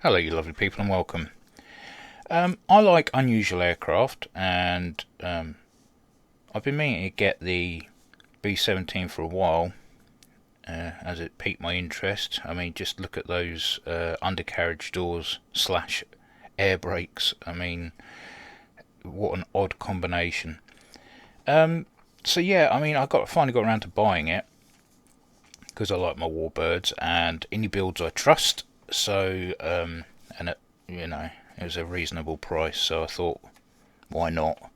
Hello you lovely people and welcome. I like unusual aircraft and I've been meaning to get the B17 for a while as it piqued my interest. I mean, just look at those undercarriage doors slash air brakes. I mean, what an odd combination. So yeah, I mean, finally got around to buying it because I like my Warbirds and Inibuilds I trust. So and it was a reasonable price, so I thought, why not?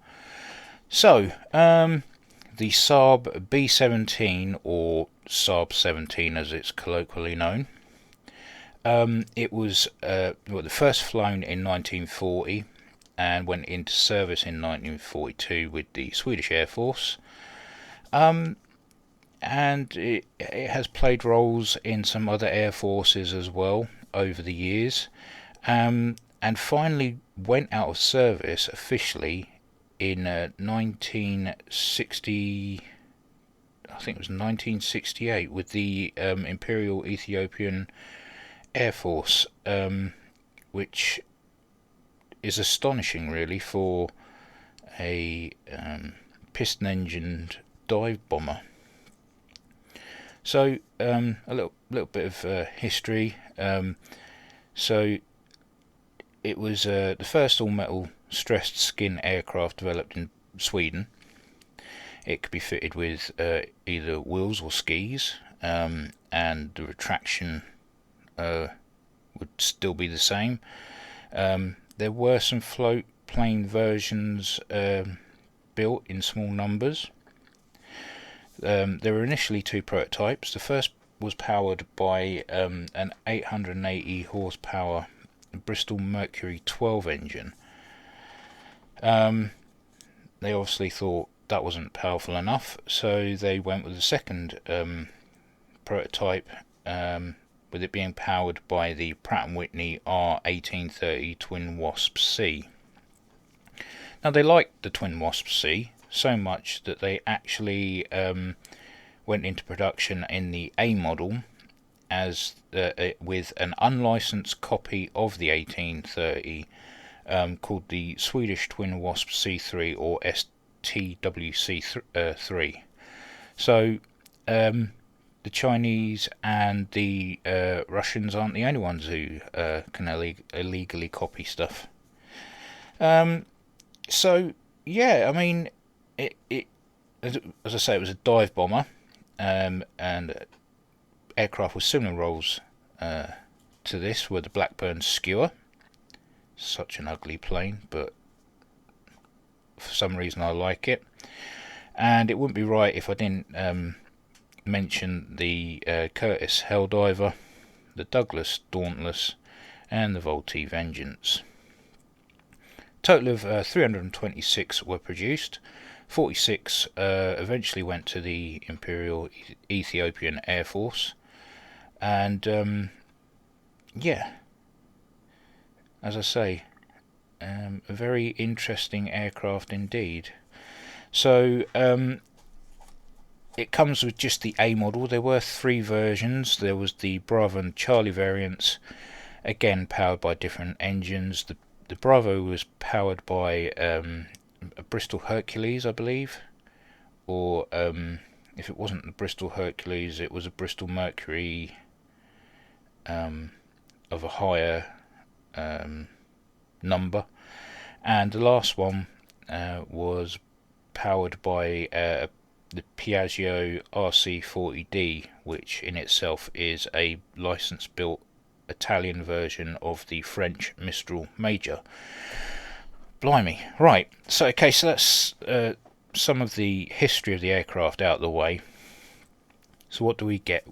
So, the SAAB B17, or SAAB 17 as it's colloquially known, it was the first flown in 1940 and went into service in 1942 with the Swedish Air Force. And it has played roles in some other air forces as well over the years. And finally went out of service officially in 1960. I think it was 1968 with the Imperial Ethiopian Air Force, which is astonishing, really, for a piston-engined dive bomber. So a little bit of history. So it was the first all-metal stressed skin aircraft developed in Sweden. It could be fitted with either wheels or skis, and the retraction would still be the same. There were some float plane versions built in small numbers. There were initially two prototypes. The first was powered by an 880 horsepower Bristol Mercury 12 engine. They obviously thought that wasn't powerful enough, so they went with the second prototype, with it being powered by the Pratt & Whitney R1830 Twin Wasp C. Now, they liked the Twin Wasp C so much that they actually went into production in the A model as with an unlicensed copy of the 1830 called the Swedish Twin Wasp C3, or STWC3. So the Chinese and the Russians aren't the only ones who can illegally copy stuff. So yeah, I mean, it as I say, it was a dive bomber, and aircraft with similar roles to this were the Blackburn Skua. Such an ugly plane, but for some reason I like it. And it wouldn't be right if I didn't mention the Curtiss Helldiver, the Douglas Dauntless, and the Vultee Vengeance. Total of 326 were produced. 46 eventually went to the Imperial Ethiopian Air Force, and yeah, as I say, a very interesting aircraft indeed. So it comes with just the A model. There were three versions. There was the Bravo and Charlie variants, again powered by different engines. The Bravo was powered by a Bristol Hercules, I believe, or if it wasn't the Bristol Hercules, it was a Bristol Mercury of a higher number. And the last one was powered by the Piaggio RC40D, which in itself is a license-built Italian version of the French Mistral Major. Blimey. Right, so okay, so that's some of the history of the aircraft out of the way. So what do we get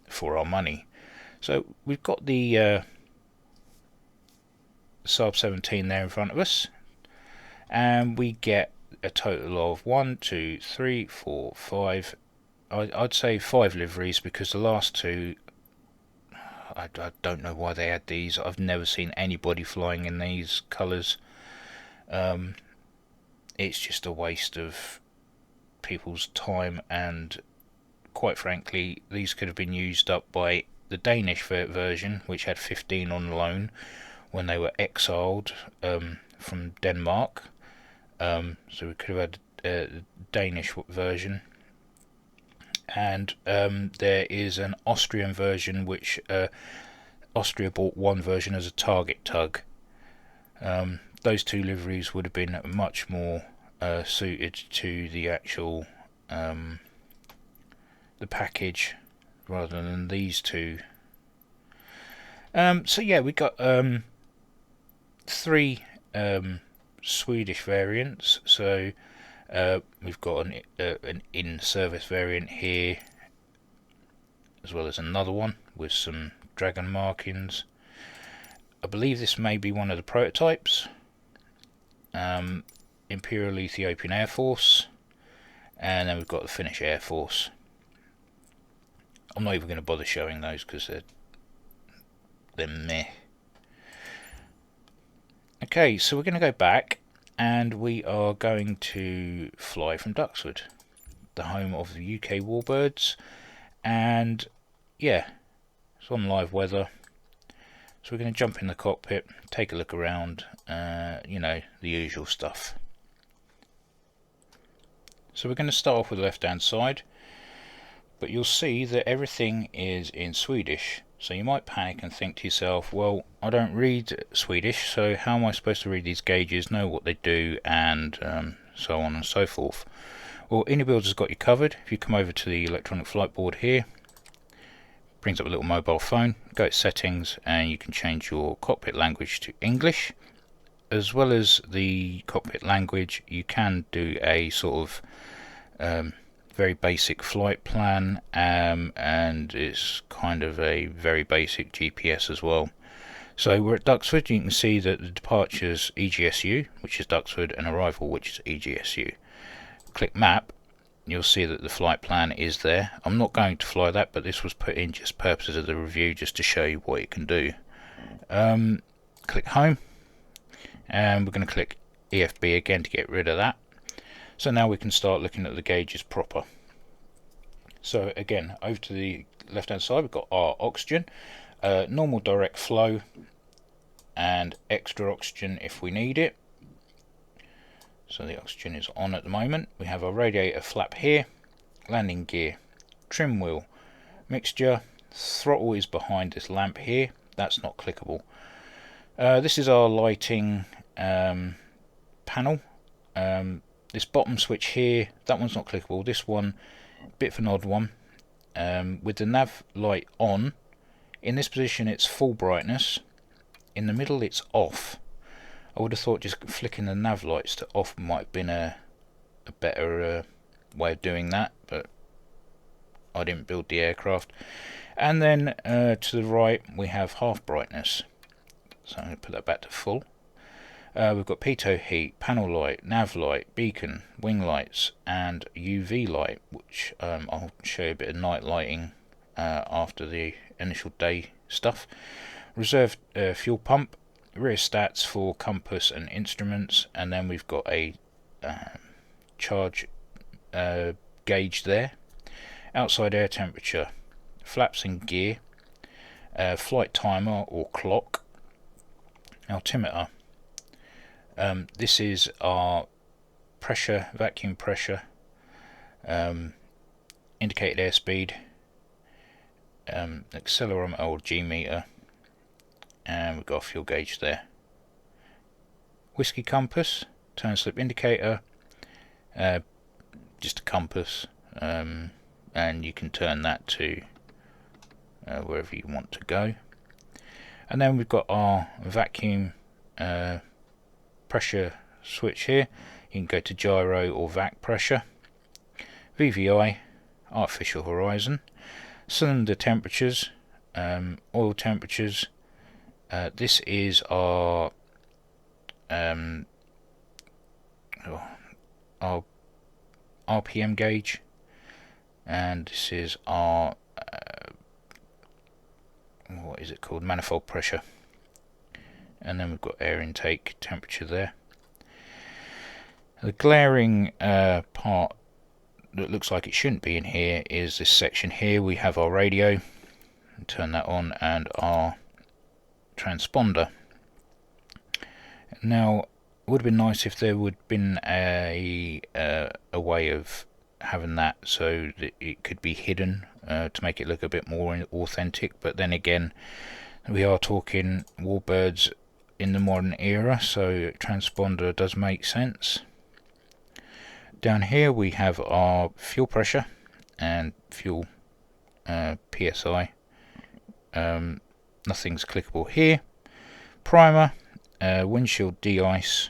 for our money? So we've got the SAAB 17 there in front of us, and we get a total of 1, 2, 3, 4, 5. I'd say 5 liveries, because the last two, I don't know why they had these. I've never seen anybody flying in these colours. It's just a waste of people's time, and quite frankly, these could have been used up by the Danish version, which had 15 on loan when they were exiled from Denmark. So we could have had a Danish version. And there is an Austrian version, which Austria bought one version as a target tug. Those two liveries would have been much more suited to the actual the package rather than these two. So yeah, we got 3 Swedish variants. So we've got an in-service variant here, as well as another one with some dragon markings. I believe this may be one of the prototypes. Imperial Ethiopian Air Force, and then we've got the Finnish Air Force. I'm not even going to bother showing those because they're meh. Okay, so we're going to go back, and we are going to fly from Duxford, the home of the UK Warbirds, and yeah, it's on live weather. So we're going to jump in the cockpit, take a look around, you know, the usual stuff. So we're going to start off with the left hand side, but you'll see that everything is in Swedish. So you might panic and think to yourself, well, I don't read Swedish, so how am I supposed to read these gauges, know what they do, and so on and so forth? Well, Inibuilds has got you covered. If you come over to the electronic flight board here, brings up a little mobile phone, go to settings, and you can change your cockpit language to English. As well as the cockpit language, you can do a sort of very basic flight plan, and it's kind of a very basic GPS as well. So we're at Duxford. You can see that the departure's EGSU, which is Duxford, and arrival, which is EGSU. Click map. You'll see that the flight plan is there. I'm not going to fly that, but this was put in just purposes of the review, just to show you what it can do. Click home, and we're going to click EFB again to get rid of that. So now we can start looking at the gauges proper. So again, over to the left hand side, we've got our oxygen, normal direct flow, and extra oxygen if we need it. So the oxygen is on at the moment. We have our radiator flap here, landing gear, trim wheel, mixture, throttle is behind this lamp here, that's not clickable. This is our lighting panel. This bottom switch here, that one's not clickable. This one, bit of an odd one. With the nav light on, in this position it's full brightness, in the middle it's off. I would have thought just flicking the nav lights to off might have been a better way of doing that, but I didn't build the aircraft. And then to the right we have half brightness, so I'm going to put that back to full. We've got pitot heat, panel light, nav light, beacon, wing lights, and UV light, which I'll show you a bit of night lighting after the initial day stuff. Reserve fuel pump, rear stats for compass and instruments, and then we've got a charge gauge there. Outside air temperature, flaps and gear, flight timer or clock, altimeter. This is our pressure, vacuum pressure, indicated airspeed, accelerometer or G meter, and we've got a fuel gauge there. Whiskey compass, turn slip indicator, just a compass, and you can turn that to wherever you want to go. And then we've got our vacuum pressure switch here. You can go to gyro or vac pressure, VVI, artificial horizon, cylinder temperatures, oil temperatures. This is our RPM gauge, and this is our what is it called, manifold pressure. And then we've got air intake temperature there. The glaring part that looks like it shouldn't be in here is this section here. We have our radio, turn that on, and our transponder. Now, it would have been nice if there would have been a way of having that so that it could be hidden to make it look a bit more authentic, but then again, we are talking Warbirds in the modern era, so transponder does make sense. Down here we have our fuel pressure and fuel PSI. Nothing's clickable here. Primer, windshield de-ice,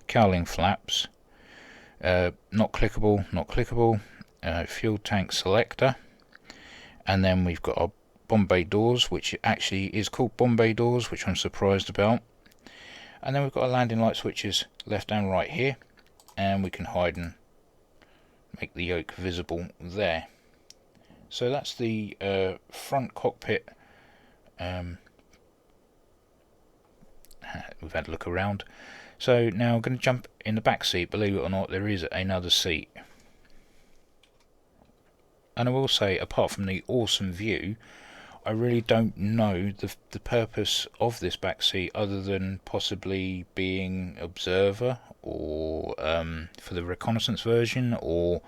cowling flaps, not clickable, not clickable. Fuel tank selector, and then we've got our Bombay doors, which actually is called Bombay doors, which I'm surprised about. And then we've got our landing light switches left and right here, and we can hide and make the yoke visible there. So that's the front cockpit. We've had a look around. So now I'm going to jump in the back seat. Believe it or not, there is another seat. And I will say, apart from the awesome view, I really don't know the purpose of this back seat other than possibly being observer, or for the reconnaissance version, or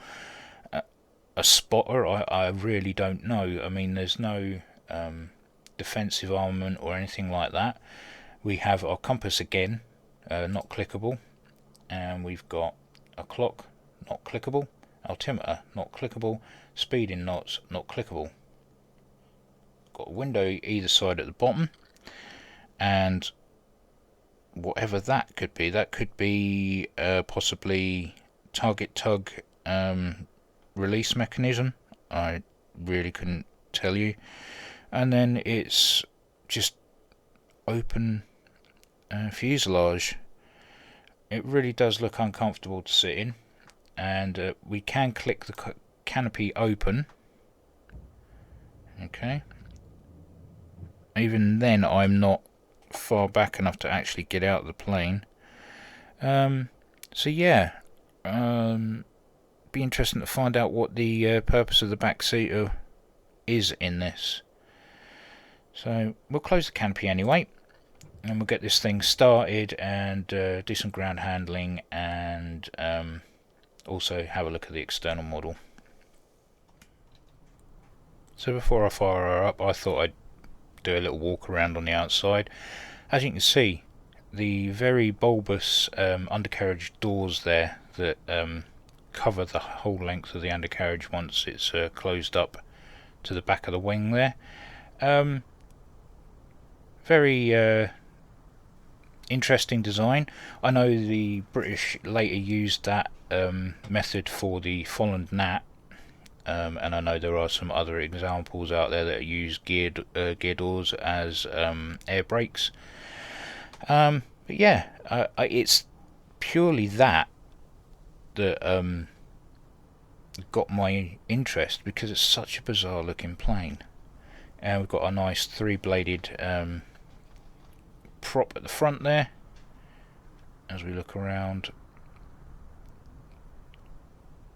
a spotter. I really don't know. I mean, there's no defensive armament or anything like that. We have our compass again, not clickable, and we've got a clock, not clickable, altimeter, not clickable, speed in knots, not clickable. Got a window either side at the bottom, and whatever that could be possibly target tug release mechanism. I really couldn't tell you. And then it's just open fuselage. It really does look uncomfortable to sit in, and we can click the canopy open. Okay. Even then, I'm not far back enough to actually get out of the plane. So yeah, be interesting to find out what the purpose of the back seat is in this. So we'll close the canopy anyway, and we'll get this thing started and do some ground handling, and also have a look at the external model. So before I fire her up, I thought I'd do a little walk around on the outside. As you can see, the very bulbous undercarriage doors there that cover the whole length of the undercarriage once it's closed up to the back of the wing there. Very interesting design. I know the British later used that method for the Folland Gnat, and I know there are some other examples out there that use gear doors as air brakes. But yeah, it's purely that got my interest, because it's such a bizarre looking plane. And we've got a nice three-bladed prop at the front there. As we look around,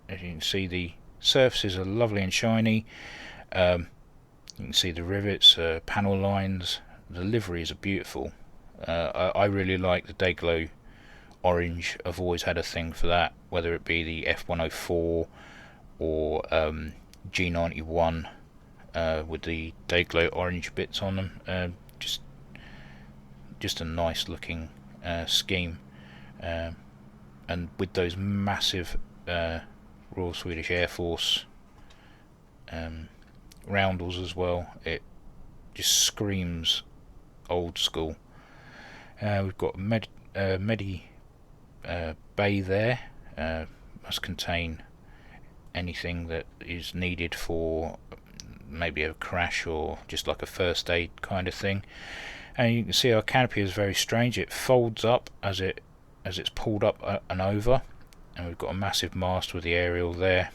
as you can see, the surfaces are lovely and shiny. You can see the rivets, panel lines. The liveries are beautiful. I really like the Dayglow orange. I've always had a thing for that, whether it be the F104 or G91 with the Dayglow orange bits on them. Just a nice looking scheme, and with those massive Royal Swedish Air Force roundels as well, it just screams old school. We've got Medi bay there, must contain anything that is needed for maybe a crash or just like a first aid kind of thing. And you can see our canopy is very strange. It folds up as it's pulled up and over, and we've got a massive mast with the aerial there.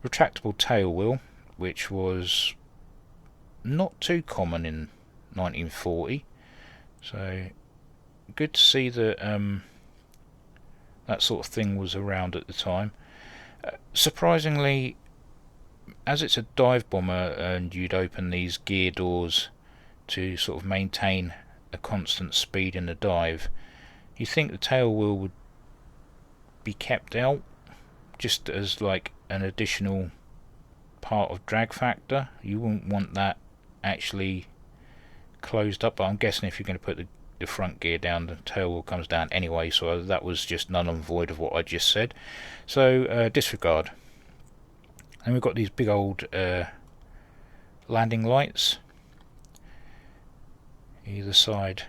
Retractable tail wheel, which was not too common in 1940, so good to see that that sort of thing was around at the time. Surprisingly, as it's a dive bomber and you'd open these gear doors to sort of maintain a constant speed in the dive, you think the tail wheel would be kept out just as like an additional part of drag factor. You wouldn't want that actually closed up, but I'm guessing if you're going to put the front gear down, the tail wheel comes down anyway, so that was just null and void of what I just said. So disregard. And we've got these big old landing lights either side.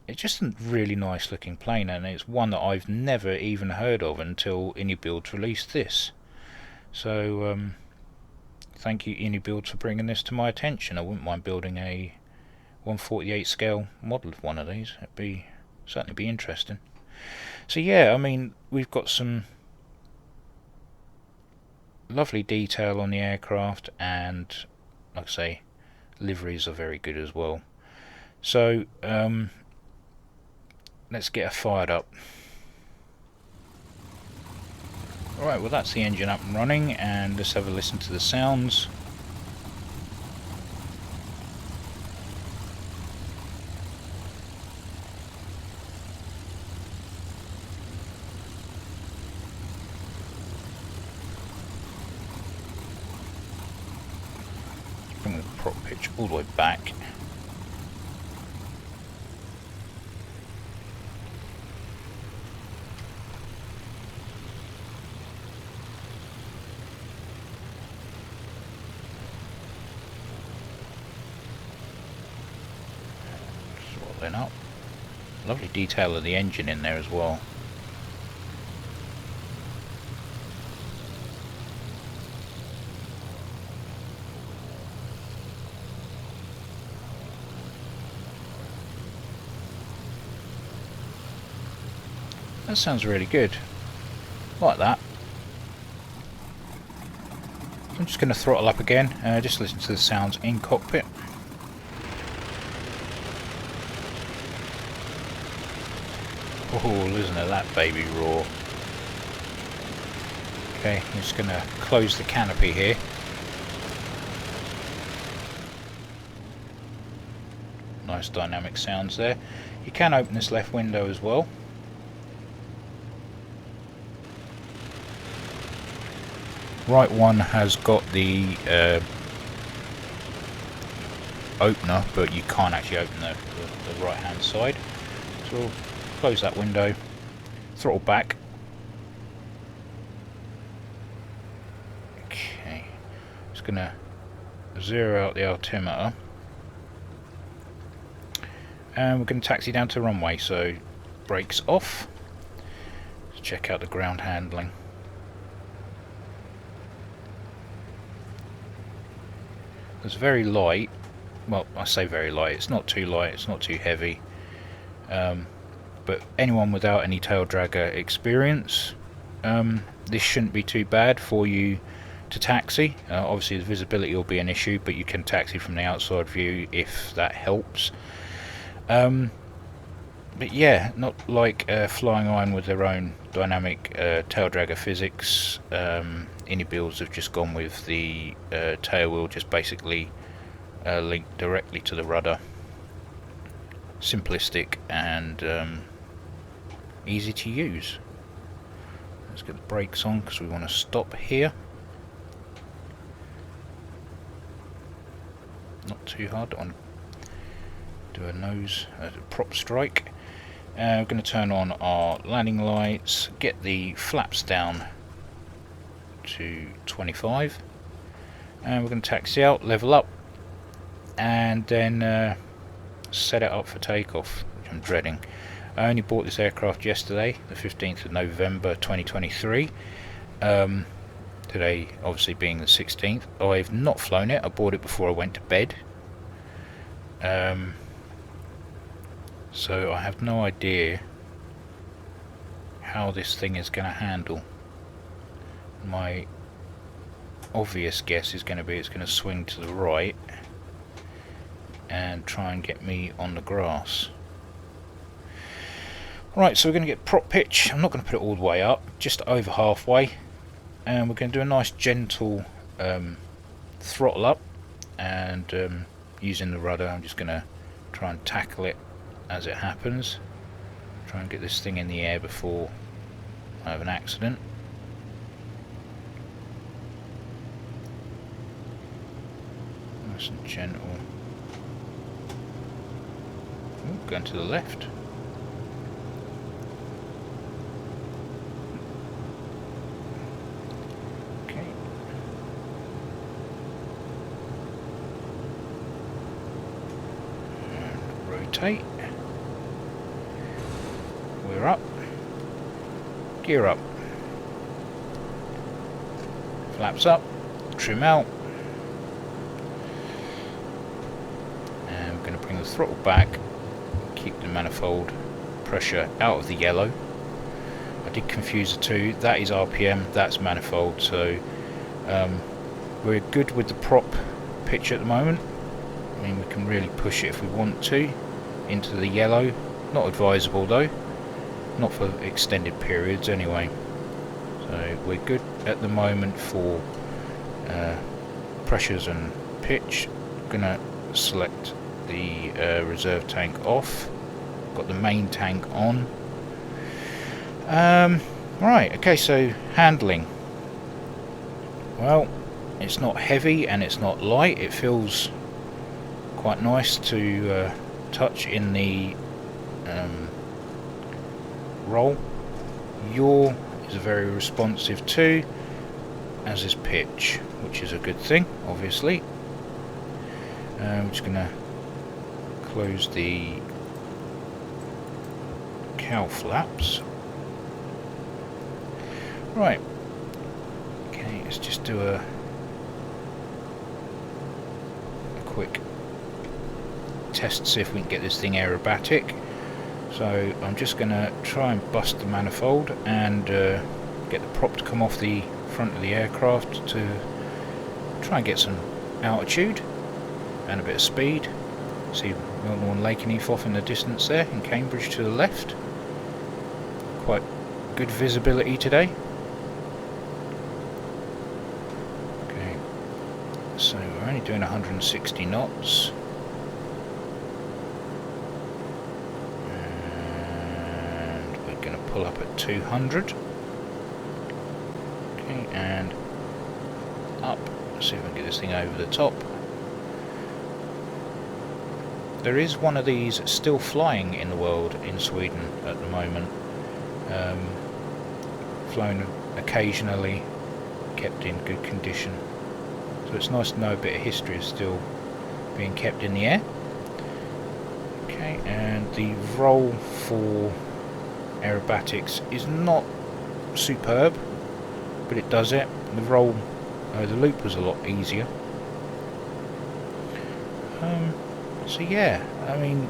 It's just a really nice looking plane, and it's one that I've never even heard of until Inibuilds released this. So thank you Inibuilds for bringing this to my attention. I wouldn't mind building a 1/48 scale model of one of these. It'd certainly be interesting. So yeah, I mean, we've got some lovely detail on the aircraft, and like I say, liveries are very good as well. So let's get her fired up. Alright, well that's the engine up and running, and let's have a listen to the sounds. Bring the prop pitch all the way back. Throttling up. Lovely detail of the engine in there as well. That sounds really good. Like that. I'm just going to throttle up again, just listen to the sounds in cockpit. Oh, listen to that baby roar. Okay, I'm just going to close the canopy here. Nice dynamic sounds there. You can open this left window as well. Right one has got the opener, but you can't actually open the right hand side. So we'll close that window, throttle back. Okay, just gonna zero out the altimeter, and we're going to taxi down to the runway. So brakes off. Let's check out the ground handling. It's very light. Well, I say very light, it's not too light, it's not too heavy, but anyone without any tail dragger experience, this shouldn't be too bad for you to taxi. Obviously the visibility will be an issue, but you can taxi from the outside view if that helps. But yeah, not like Flying Iron with their own dynamic tail dragger physics. Inibuilds have just gone with the tail wheel, just basically linked directly to the rudder. Simplistic and easy to use. Let's get the brakes on because we want to stop here. Not too hard. Don't want to do a nose, prop strike. We're going to turn on our landing lights, get the flaps down to 25, and we're going to taxi out, level up, and then set it up for takeoff, which I'm dreading. I only bought this aircraft yesterday, the 15th of November 2023. Today obviously being the 16th. I've not flown it, I bought it before I went to bed. So I have no idea how this thing is going to handle. My obvious guess is going to be it's going to swing to the right and try and get me on the grass. Right, so we're going to get prop pitch. I'm not going to put it all the way up, just over halfway, and we're going to do a nice gentle throttle up, and using the rudder I'm just going to try and tackle it as it happens. Try and get this thing in the air before I have an accident. Nice and gentle. Ooh, going to the left. Okay. And rotate. We're up. Gear up. Flaps up. Trim out. And we're going to bring the throttle back. Keep the manifold pressure out of the yellow. I did confuse the two. That is RPM, that's manifold. So we're good with the prop pitch at the moment. I mean, we can really push it if we want to into the yellow. Not advisable though. Not for extended periods anyway. So we're good at the moment for pressures and pitch. Gonna select the reserve tank off. Got the main tank on. Right, okay, so handling. Well, it's not heavy and it's not light. It feels quite nice to touch in the roll. Yaw is very responsive too, as is pitch, which is a good thing, obviously. I'm just going to close the cow flaps. Right, okay, let's just do a quick test, see if we can get this thing aerobatic. So I'm just going to try and bust the manifold and get the prop to come off the front of the aircraft to try and get some altitude and a bit of speed. See Milne Lake and off in the distance there, in Cambridge to the left. Quite good visibility today. Okay, so we're only doing 160 knots. Pull up at 200. Okay, and up. Let's see if I can get this thing over the top. There is one of these still flying in the world in Sweden at the moment. Flown occasionally, kept in good condition. So it's nice to know a bit of history is still being kept in the air. Okay, and the roll for aerobatics is not superb, but it does it. The roll, the loop was a lot easier. So yeah, I mean,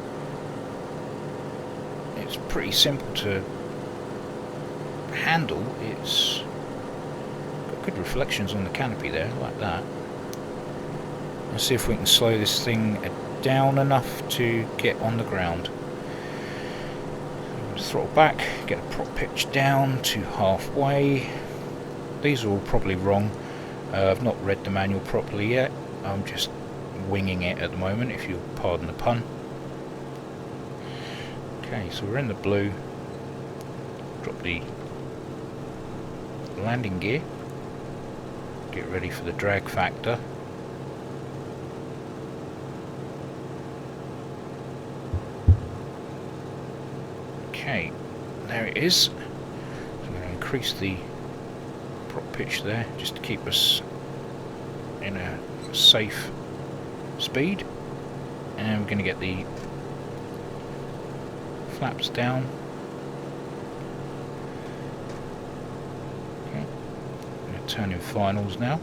it's pretty simple to handle. It's got good reflections on the canopy there, like that. Let's see if we can slow this thing down enough to get on the ground. Throttle back, get the prop pitch down to halfway. These are all probably wrong. I've not read the manual properly yet. I'm just winging it at the moment, if you'll pardon the pun. Okay, so we're in the blue. Drop the landing gear. Get ready for the drag factor. Okay, there it is. So I'm going to increase the prop pitch there, just to keep us in a safe speed. And we're going to get the flaps down. Okay, I'm going to turn in finals now.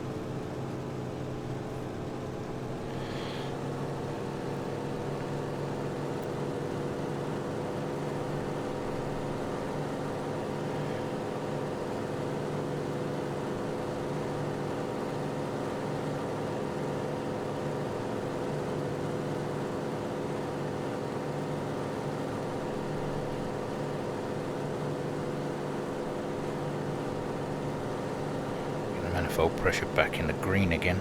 manifold pressure back in the green again.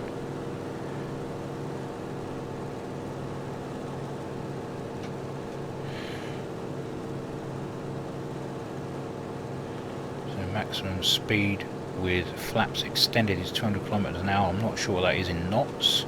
So maximum speed with flaps extended is 200 kilometers an hour. I'm not sure what that is in knots.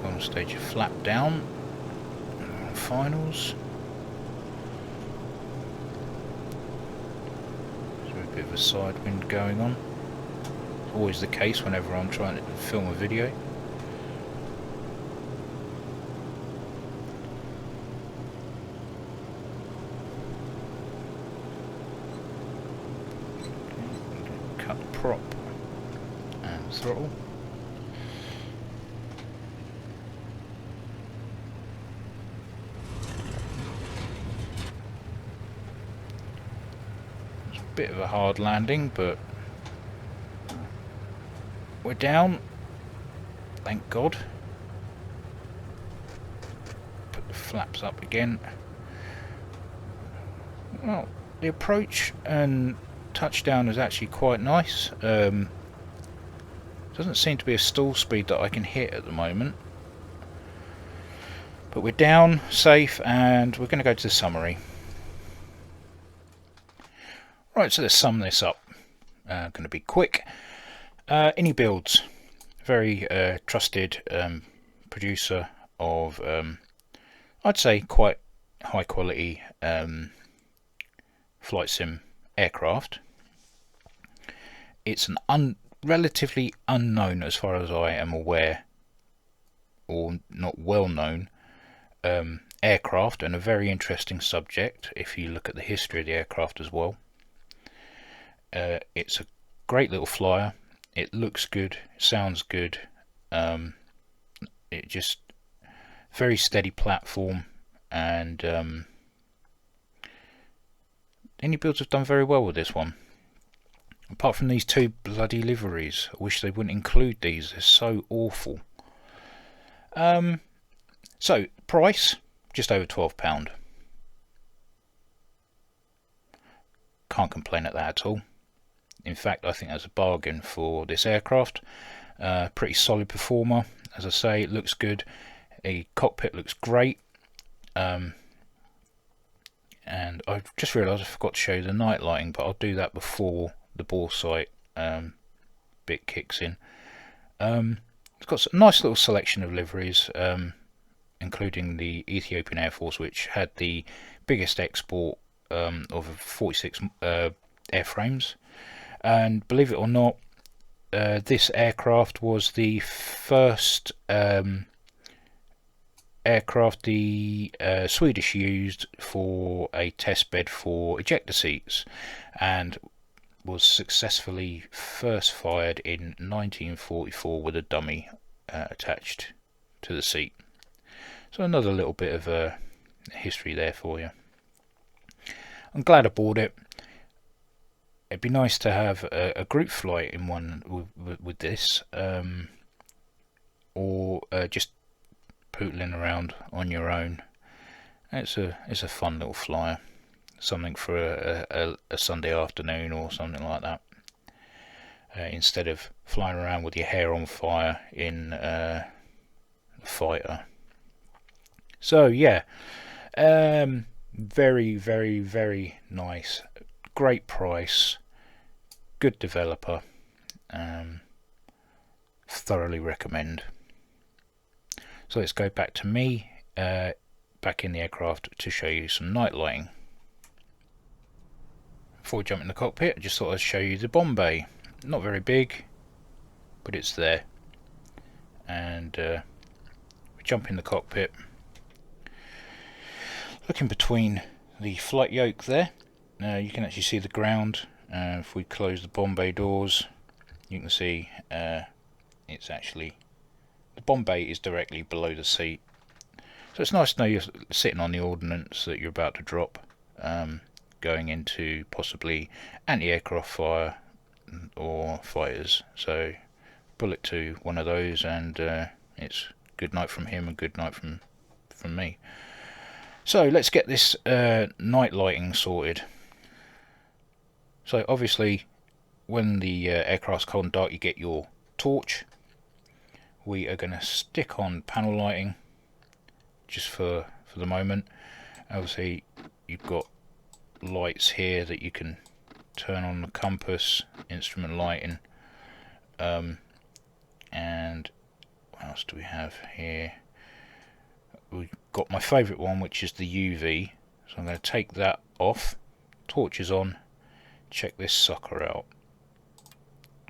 Final stage of flap down, finals. So a bit of a side wind going on. It's always the case whenever I'm trying to film a video. Okay, cut the prop and throttle. Bit of a hard landing, but we're down, thank God. Put the flaps up again. Well, the approach and touchdown is actually quite nice. Doesn't seem to be a stall speed that I can hit at the moment, but we're down, safe, and we're going to go to the summary. Right, so let's sum this up. Going to be quick. Inibuilds, very trusted producer of, I'd say, quite high quality flight sim aircraft. It's an relatively unknown, as far as I am aware, or not well known, aircraft, and a very interesting subject if you look at the history of the aircraft as well. It's a great little flyer. It looks good, sounds good. It just very steady platform, and Inibuilds have done very well with this one. Apart from these two bloody liveries, I wish they wouldn't include these. They're so awful. So price just over £12. Can't complain at that at all. In fact, I think that's a bargain for this aircraft. Pretty solid performer. As I say, it looks good. The cockpit looks great. And I've just realised I forgot to show you the night lighting, but I'll do that before the bore sight bit kicks in. It's got a nice little selection of liveries, including the Ethiopian Air Force, which had the biggest export of 46 airframes. And believe it or not, this aircraft was the first aircraft the Swedish used for a test bed for ejector seats, and was successfully first fired in 1944 with a dummy attached to the seat. So another little bit of history there for you. I'm glad I bought it. It'd be nice to have a group flight in one with this, or just pootling around on your own. It's a fun little flyer, something for a Sunday afternoon or something like that. Instead of flying around with your hair on fire in a fighter. So yeah, very, very, very nice. Great price. Good developer. Thoroughly recommend. So let's go back to me, back in the aircraft, to show you some night lighting. Before we jump in the cockpit, I just thought I'd show you the bomb bay. Not very big, but it's there. And we jump in the cockpit. Looking between the flight yoke there, you can actually see the ground. If we close the bomb bay doors, you can see it's actually, the bomb bay is directly below the seat. So it's nice to know you're sitting on the ordnance that you're about to drop, going into possibly anti-aircraft fire or fighters. So bullet to one of those, and it's good night from him and good night from me. So let's get this night lighting sorted. So obviously when the aircraft's cold and dark, you get your torch. We are going to stick on panel lighting just for the moment. Obviously you've got lights here that you can turn on, the compass, instrument lighting, and what else do we have here? We've got my favourite one, which is the UV, so I'm going to take that off. Torch is on. Check this sucker out.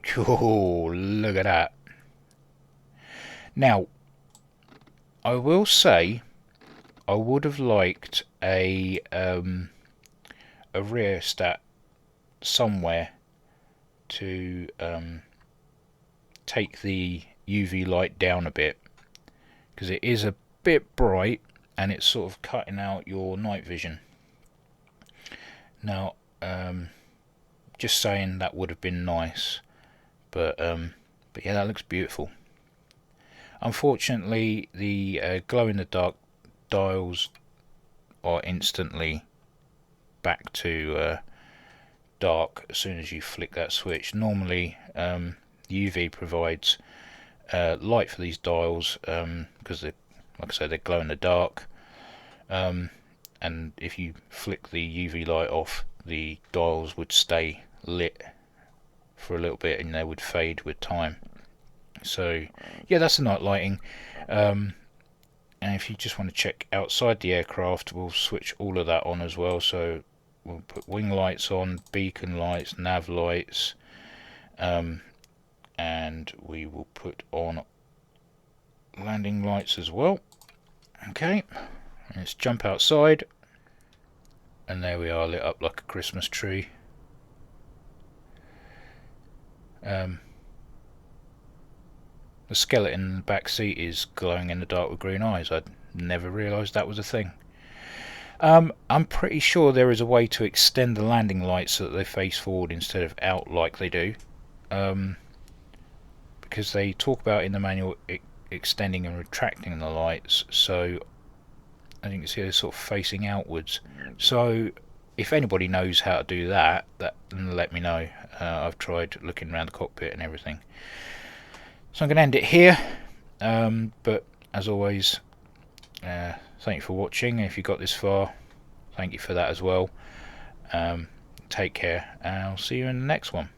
Cool, look at that. Now I will say I would have liked a rheostat somewhere to take the UV light down a bit, because it is a bit bright and it's sort of cutting out your night vision. Now just saying, that would have been nice, but yeah, that looks beautiful. Unfortunately the glow in the dark dials are instantly back to dark as soon as you flick that switch. Normally UV provides light for these dials, because they, like I said, they glow in the dark, and if you flick the UV light off, the dials would stay lit for a little bit and they would fade with time. So yeah, that's the night lighting. And if you just want to check outside the aircraft, we'll switch all of that on as well. So we'll put wing lights on, beacon lights, nav lights, and we will put on landing lights as well. Okay, let's jump outside, and there we are, lit up like a Christmas tree. The skeleton in the back seat is glowing in the dark with green eyes. I'd never realised that was a thing. I'm pretty sure there is a way to extend the landing lights so that they face forward instead of out like they do, because they talk about in the manual extending and retracting the lights, so I think you see they're sort of facing outwards. So if anybody knows how to do that, then let me know. I've tried looking around the cockpit and everything. So I'm going to end it here, but as always, thank you for watching. If you got this far, thank you for that as well. Take care, and I'll see you in the next one.